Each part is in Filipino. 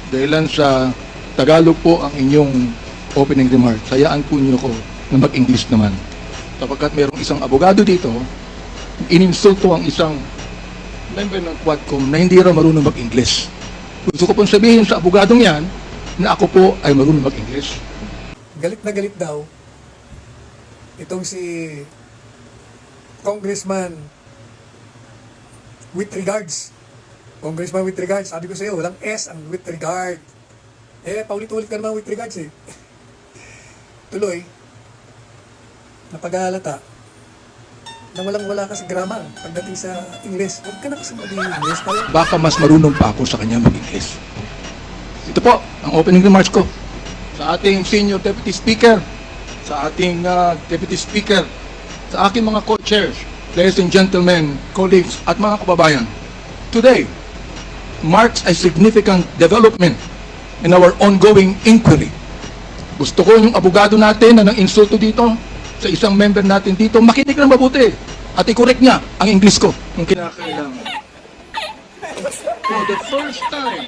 dahilan sa Tagalog po ang inyong opening remarks. Hayaan po niyo ko na mag-English naman. Sapagkat mayroong isang abogado dito, ininsulto ang isang member ng Quadcom na hindi raw marunong mag-English. Gusto ko pong sabihin sa abogadong yan na ako po ay marunong mag-English. Galit na galit daw itong si Congressman with regards. Congressman with regards. Sabi ko sa iyo, walang S ang with regard. Paulit-ulit ka naman with regards eh. Tuloy, napag-aalata na walang-wala ka sa grammar pagdating sa English. Huwag ka na kasi mag-English. Baka mas marunong pa ako sa kanya mag-English. Ito po ang opening remarks ko sa ating Senior Deputy Speaker, sa ating Deputy Speaker, sa aking mga co-chairs, ladies and gentlemen, colleagues at mga kababayan. Today marks a significant development in our ongoing inquiry. Gusto ko yung abogado natin na nang-insulto dito sa isang member natin dito, makinig ng mabuti at i-correct niya ang English ko kung kinakailangan. For the first time,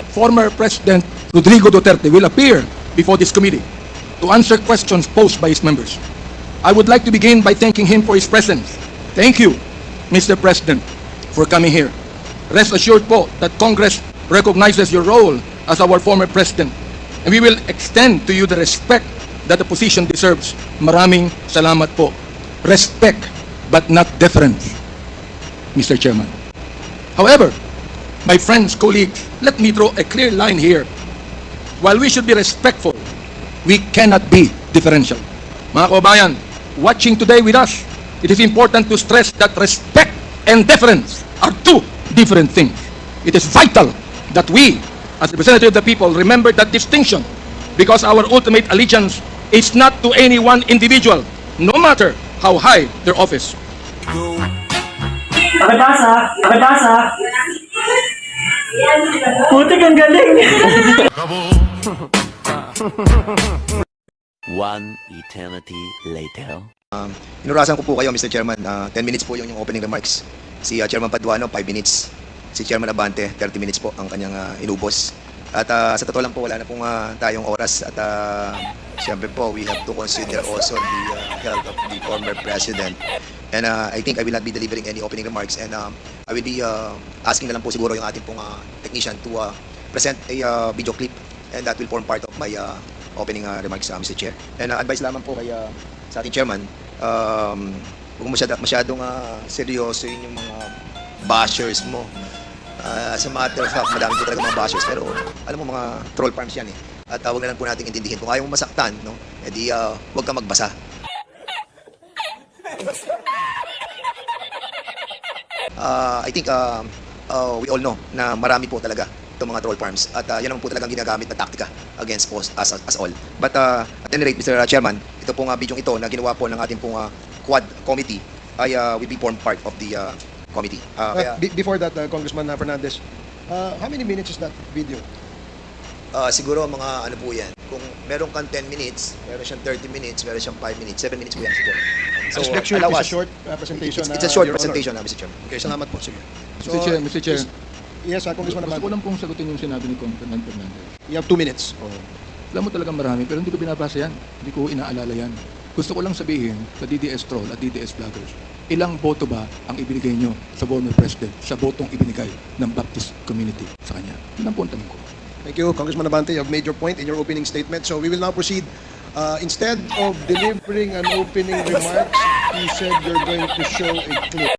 former President Rodrigo Duterte will appear before this committee to answer questions posed by his members. I would like to begin by thanking him for his presence. Thank you, Mr. President, for coming here. Rest assured po that Congress recognizes your role as our former President, and we will extend to you the respect that the position deserves. Maraming salamat po. Respect, but not deference, Mr. Chairman. However, my friends, colleagues, let me draw a clear line here. While we should be respectful, we cannot be differential. Mga kababayan, watching today with us, it is important to stress that respect and deference are two different things. It is vital that we, as representatives of the people, remember that distinction, because our ultimate allegiance is not to any one individual, no matter how high their office. Pakibasa! Pakibasa! Putik ang galing! One eternity later. Inurasan ko po kayo, Mr. Chairman. 10 minutes po yung opening remarks. Si Chairman Paduano, 5 minutes. Si Chairman Abante, 30 minutes po ang kanyang inubos. At sa totoo lang po, wala na pong tayong oras. At siyempre po, we have to consider also the health of the former President. And I think I will not be delivering any opening remarks. And I will be asking na lang po siguro yung ating pong technician to present a video clip. And that will form part of my opening remarks, Mr. Chair. And advice lamang po kay sa ating chairman, huwag masyadong seryoso yung mga bashers mo. As a matter of fact, madami po talaga mga bashers, pero alam mo mga troll farms yan eh. At huwag na lang po natin intindihin. Kung ayaw mo masaktan, no, edi huwag ka magbasa. I think we all know na marami po talaga itong mga troll farms at yan naman po talagang ginagamit na taktika against us all. But at any rate, Mr. Chairman, ito pong video ito na ginawa po ng ating pong Quad Committee ay will be formed part of the committee. Before that, Congressman Fernandez, how many minutes is that video? Siguro mga ano po yan. Kung meron kang 10 minutes, meron siyang 30 minutes, meron siyang 5 minutes, 7 minutes po yan siguro. So, make sure it's a short presentation. It's a short Your presentation, Honor. Mr. Chairman. Okay, salamat po. Sige. Mr. Chair. Yes, Congressman Gusto ko Abante. lang pong sagutin yung sinabi ni Congressman Fernandez. You have 2 minutes. Alam mo talagang marami, pero hindi ko binabasa yan. Hindi ko inaalala yan. Gusto ko lang sabihin sa DDS Troll at DDS Vloggers, ilang boto ba ang ibinigay nyo sa former President sa botong ibinigay ng Baptist community sa kanya? Yun ang po ang tanong ko. Thank you, Congressman Abante. You have made your point in your opening statement. So we will now proceed. Instead of delivering an opening remarks, you said you're going to show a clip.